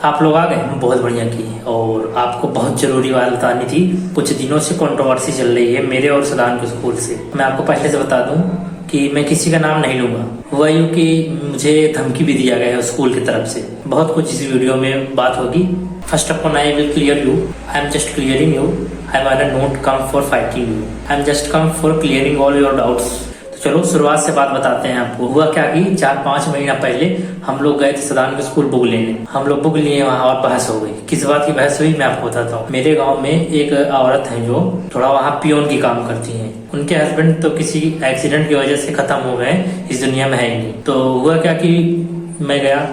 आप लोग आ गए, बहुत बढ़िया की। और आपको बहुत जरूरी बात बतानी थी। कुछ दिनों से कंट्रोवर्सी चल रही है मेरे और सदान के स्कूल से। मैं आपको पहले से बता दूं कि मैं किसी का नाम नहीं लूंगा। हुआ यूं कि मुझे धमकी भी दिया गया है स्कूल की तरफ से। बहुत कुछ इस वीडियो में बात होगी। First of all I will clear you. I am just clearing you. I am not come for fighting you. I am just come for clearing all your doubts. चलो शुरुआत से बात बताते हैं आपको। हुआ क्या कि 4-5 महीना पहले हम लोग गए थे सदान के स्कूल बुक लेने। हम लोग बुक लिए वहाँ और बहस हो गई। किस बात की बहस हुई मैं आपको बताता हूँ। मेरे गांव में एक औरत है जो थोड़ा वहाँ पियोन की काम करती है। उनके हस्बैंड तो किसी एक्सीडेंट की वजह से खत्म हो गए, इस दुनिया में है ही नहीं। तो हुआ क्या कि मैं गया,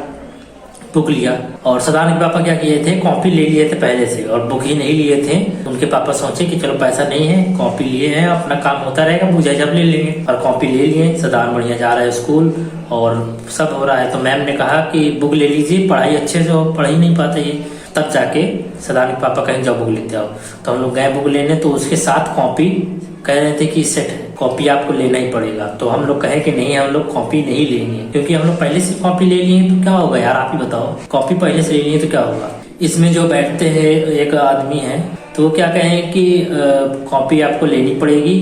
बुक लिया। और सदान के पापा क्या किए थे, कॉपी ले लिए थे पहले से और बुक ही नहीं लिए थे। उनके पापा सोचे कि चलो पैसा नहीं है, कॉपी लिए हैं, अपना काम होता रहेगा, बुझा जब ले लेंगे। और कॉपी ले लिए। सदान बढ़िया जा रहा है स्कूल और सब हो रहा है। तो मैम ने कहा कि बुक ले लीजिए, पढ़ाई अच्छे से हो, पढ़ ही नहीं पाते ये। तब जाके सदान के पापा कहीं जाओ बुक लेते आओ। तो हम लोग गए बुक लेने, तो उसके साथ कॉपी कह रहे थे कि सेट है, कॉपी आपको लेना ही पड़ेगा। तो हम लोग कहे कि नहीं, हम लोग कॉपी नहीं लेंगे, क्योंकि हम लोग पहले से कॉपी ले लिए तो क्या होगा यार, आप ही बताओ। कॉपी पहले से ले लिए तो क्या होगा। इसमें जो बैठते हैं एक आदमी है, तो वो क्या कहें कि कॉपी आपको लेनी पड़ेगी,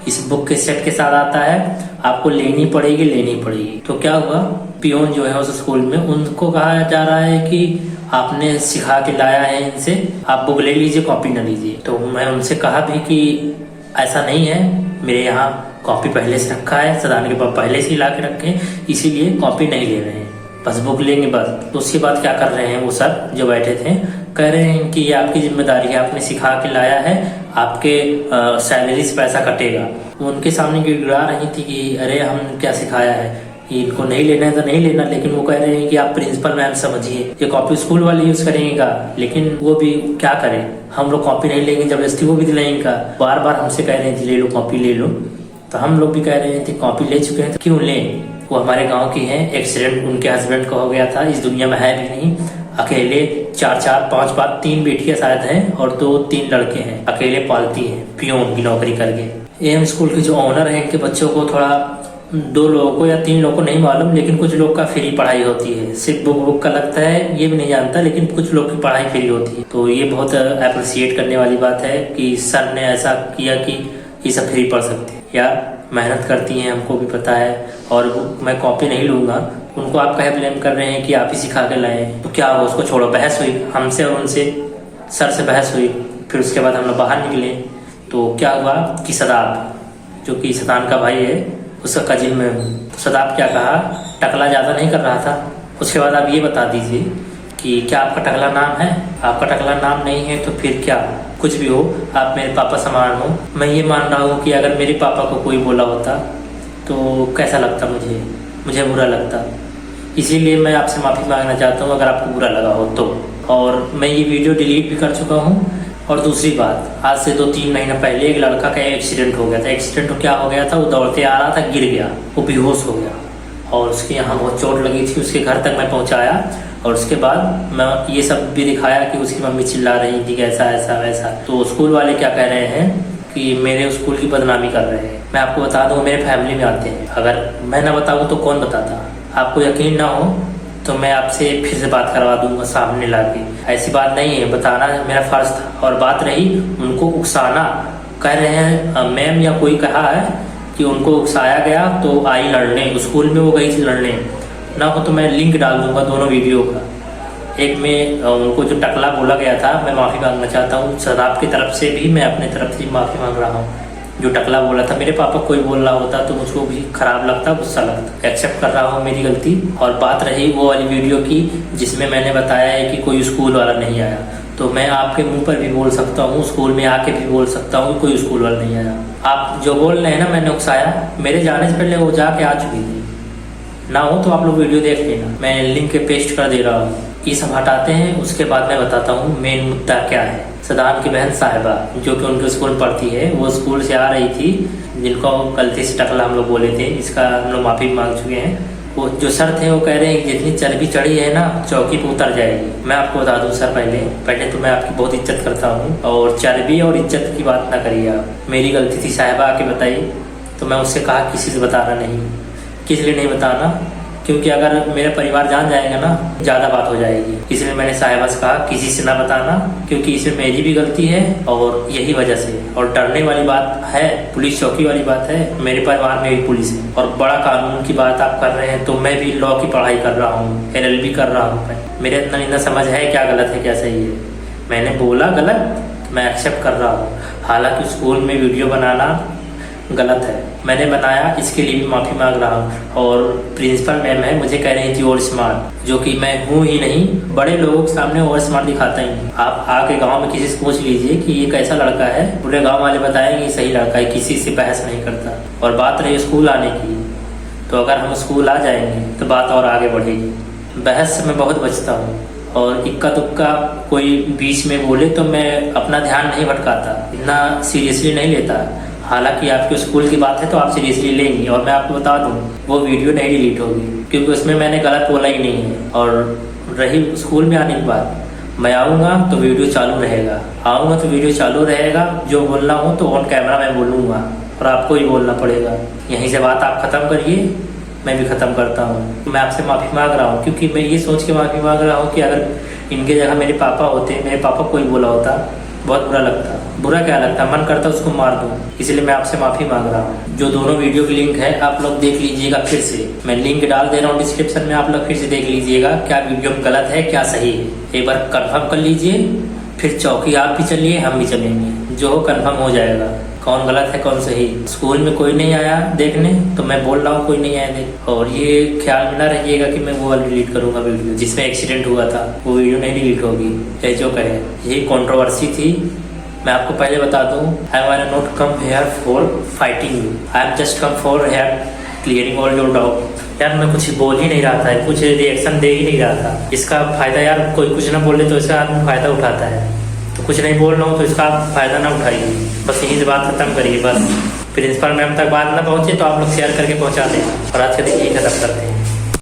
इस बुक के सेट के साथ आता है, आपको लेनी पड़ेगी। तो क्या हुआ, पियोन जो है उस स्कूल में, उनको कहा जा रहा है कि आपने सिखा के लाया है इनसे, आप बुक ले लीजिए, कॉपी न लीजिए। तो मैं उनसे कहा भी कि ऐसा नहीं है, मेरे यहाँ कॉपी पहले से रखा है, सदान के पास पहले से ला के रखे हैं, इसीलिए कॉपी नहीं ले रहे हैं, बस बुक लेंगे बस। तो उसके बाद क्या कर रहे हैं वो सर जो बैठे थे, कह रहे हैं कि ये आपकी जिम्मेदारी है, आपने सिखा के लाया है, आपके सैलरी से पैसा कटेगा। वो उनके सामने गिड़गिड़ा रही थी कि अरे हम क्या सिखाया है, इनको नहीं लेना है तो नहीं लेना। लेकिन वो कह रहे हैं कि आप प्रिंसिपल मैम समझिए, ये कॉपी स्कूल वाले यूज करेंगे। लेकिन वो भी क्या करें, हम लोग कॉपी नहीं लेंगे, जबरदस्ती वो भी दिलाएंगे। बार बार हमसे कह रहे थे ले लो कॉपी ले लो। तो हम लोग भी कह रहे थे कॉपी ले चुके हैं तो क्यों लें। वो हमारे गाँव की है, एक्सीडेंट उनके हस्बैंड का हो गया था, इस दुनिया में है भी नहीं, अकेले 4-5 3 बेटियां शायद हैं और 2-3 लड़के हैं, अकेले पालती हैं पियोन की नौकरी करके। एम स्कूल के जो ऑनर है, इनके बच्चों को थोड़ा 2 लोगों को या 3 लोगों को नहीं मालूम, लेकिन कुछ लोग का फ्री पढ़ाई होती है। सिर्फ बुक का लगता है ये भी नहीं जानता, लेकिन कुछ लोग की पढ़ाई फ्री होती है। तो ये बहुत अप्रिशिएट करने वाली बात है कि सर ने ऐसा किया कि ये सब फ्री पढ़ सकते हैं या मेहनत करती हैं, हमको भी पता है। और मैं कॉपी नहीं लूंगा, उनको आप कहे ब्लेम कर रहे हैं कि आप ही सिखा के लाए, तो क्या हुआ, उसको छोड़ो। बहस हुई हमसे और उनसे, सर से बहस हुई। फिर उसके बाद हम लोग बाहर निकले तो क्या हुआ कि सदाब जो कि सदान का भाई है, उसका कजिन में हूँ। तो सदाब क्या कहा, टकला ज़्यादा नहीं कर रहा था। उसके बाद आप ये बता दीजिए कि क्या आपका टकला नाम है। आपका टकला नाम नहीं है तो फिर क्या, कुछ भी हो, आप मेरे पापा समान हो। मैं ये मान रहा हूँ कि अगर मेरे पापा को कोई बोला होता तो कैसा लगता, मुझे बुरा लगता। इसीलिए मैं आपसे माफ़ी मांगना चाहता हूँ अगर आपको बुरा लगा हो तो। और मैं ये वीडियो डिलीट भी कर चुका हूँ। और दूसरी बात, आज से 2-3 महीना पहले एक लड़का का एक्सीडेंट हो गया था। एक्सीडेंट तो क्या हो गया था, वो दौड़ते आ रहा था, गिर गया, वो बेहोश हो गया और उसके यहाँ बहुत चोट लगी थी। उसके घर तक मैं पहुँचाया और उसके बाद मैं ये सब भी दिखाया कि उसकी मम्मी चिल्ला रही थी कि ऐसा ऐसा वैसा। तो स्कूल वाले क्या कह रहे हैं कि मेरे स्कूल की बदनामी कर रहे हैं। मैं आपको बता दूँ, मेरे फैमिली में आते हैं, अगर मैं ना बताऊँ तो कौन बताता। आपको यकीन ना हो तो मैं आपसे फिर से बात करवा दूंगा सामने लाके। ऐसी बात नहीं है, बताना मेरा फर्ज था। और बात रही उनको उकसाना, कह रहे हैं मैम या कोई कहा है कि उनको उकसाया गया तो आई लड़ने, स्कूल में वो गई थी लड़ने। ना हो तो मैं लिंक डाल दूंगा दोनों वीडियो का। एक में उनको जो टकला बोला गया था, मैं माफ़ी मांगना चाहता हूँ सदाब की तरफ से भी, मैं अपने तरफ से माफ़ी मांग रहा हूँ। जो टकला बोला था, मेरे पापा कोई बोल रहा होता तो मुझको भी खराब लगता, गुस्सा लगता। एक्सेप्ट कर रहा हूँ मेरी गलती। और बात रही वो वाली वीडियो की जिसमें मैंने बताया है कि कोई स्कूल वाला नहीं आया, तो मैं आपके मुंह पर भी बोल सकता हूँ, स्कूल में आके भी बोल सकता हूँ कोई स्कूल वाला नहीं आया। आप जो बोल रहे हैं ना मैंने उकसाया, मेरे जाने से पहले वो जाके आ चुकी थी। ना हो तो आप लोग वीडियो देख लेना, मैं लिंक पेस्ट कर दे रहा हूँ। ये सब हटाते हैं, उसके बाद मैं बताता हूँ मेन मुद्दा क्या है। सदान की बहन साहिबा जो कि उनके स्कूल पढ़ती है, वो स्कूल से आ रही थी, जिनको गलती से टकला हम लोग बोले थे, इसका हम लोग माफ़ी मांग चुके हैं। वो जो सर थे वो कह रहे हैं कि जितनी चर्बी चढ़ी है ना चौकी पे उतर जाएगी। मैं आपको बता दूं सर, पहले तो मैं आपकी बहुत इज्जत करता हूँ और चर्बी और इज्जत की बात ना करिए आप। मेरी गलती थी, साहिबा आके बताई तो मैं उससे कहा किसी से बताना नहीं। किस लिए नहीं बताना क्योंकि अगर मेरा परिवार जान जाएगा ना ज़्यादा बात हो जाएगी। इसलिए मैंने साहिबा से कहा किसी से ना बताना, क्योंकि इसमें मेरी भी गलती है और यही वजह से। और डरने वाली बात है, पुलिस चौकी वाली बात है, मेरे परिवार में भी पुलिस है और बड़ा कानून की बात आप कर रहे हैं, तो मैं भी लॉ की पढ़ाई कर रहा हूँ, LLB कर रहा हूँ। मेरे अंदर इतना समझ है क्या गलत है क्या सही है। मैंने बोला गलत, मैं एक्सेप्ट कर रहा हूँ। हालांकि स्कूल में वीडियो बनाना गलत है, मैंने बनाया, इसके लिए भी माफ़ी मांग रहा हूँ। और प्रिंसिपल मैम है, मुझे कह रही थी ओवर स्मार्ट, जो कि मैं हूँ ही नहीं, बड़े लोगों के सामने ओवर स्मार्ट दिखाता ही नहीं। आप आके गांव में किसी से पूछ लीजिए कि ये कैसा लड़का है, पूरे गांव वाले बताएंगे सही लड़का है, किसी से बहस नहीं करता। और बात रही स्कूल आने की, तो अगर हम स्कूल आ जाएंगे तो बात और आगे बढ़ेगी। बहस से मैं बहुत बचता हूँ और इक्का दुक्का कोई बीच में बोले तो मैं अपना ध्यान नहीं भटकाता, इतना सीरियसली नहीं लेता। हालांकि आपके स्कूल की बात है तो आप सीरियसली लेंगी। और मैं आपको बता दूं, वो वीडियो नहीं डिलीट होगी, क्योंकि उसमें मैंने गलत बोला ही नहीं है। और रही स्कूल में आने की बात, मैं आऊँगा तो वीडियो चालू रहेगा, आऊँगा तो वीडियो चालू रहेगा। जो बोलना हो तो ऑन कैमरा मैं बोलूँगा और आपको ही बोलना पड़ेगा। यहीं से बात आप ख़त्म करिए, मैं भी ख़त्म करता हूँ। मैं आपसे माफ़ी मांग रहा हूँ, क्योंकि मैं ये सोच के माफ़ी मांग रहा हूँ कि अगर इनके जगह मेरे पापा होते, मेरे पापा को ही बोला होता, बहुत बुरा लगता। बुरा क्या लगता, मन करता उसको मार दूँ। इसलिए मैं आपसे माफ़ी मांग रहा हूँ। जो दोनों वीडियो की लिंक है आप लोग देख लीजिएगा फिर से, मैं लिंक डाल दे रहा हूँ डिस्क्रिप्शन में, आप लोग फिर से देख लीजिएगा क्या वीडियो में गलत है क्या सही है। एक बार कंफर्म कर लीजिए, फिर चौकी आप भी चलिए हम भी चलेंगे, जो हो कंफर्म हो जाएगा कौन गलत है कौन सही। स्कूल में कोई नहीं आया देखने तो मैं बोल रहा हूँ कोई नहीं आया देख। और ये ख्याल में ना रहिएगा कि मैं वो वाला डिलीट करूँगा वीडियो जिसमें एक्सीडेंट हुआ था, वो वीडियो नहीं डिलीट होगी, चाहे जो कहे। यही कंट्रोवर्सी थी। मैं आपको पहले बता दूँ, I am not come here for fighting you, I am just come for here clearing all your doubt. यार मैं कुछ बोल ही नहीं रहा था, कुछ रिएक्शन दे ही नहीं रहा था। इसका फायदा यार कोई कुछ ना बोले तो इसका आदमी फायदा उठाता है, तो कुछ नहीं बोल रहा हूँ तो इसका आप फायदा ना उठाइए। बस यहीं से बात खत्म करिए। बस प्रिंसिपल मैम तक बात ना पहुँचे तो आप लोग शेयर करके पहुँचा दें। और आज के दिन यही खत्म करते हैं।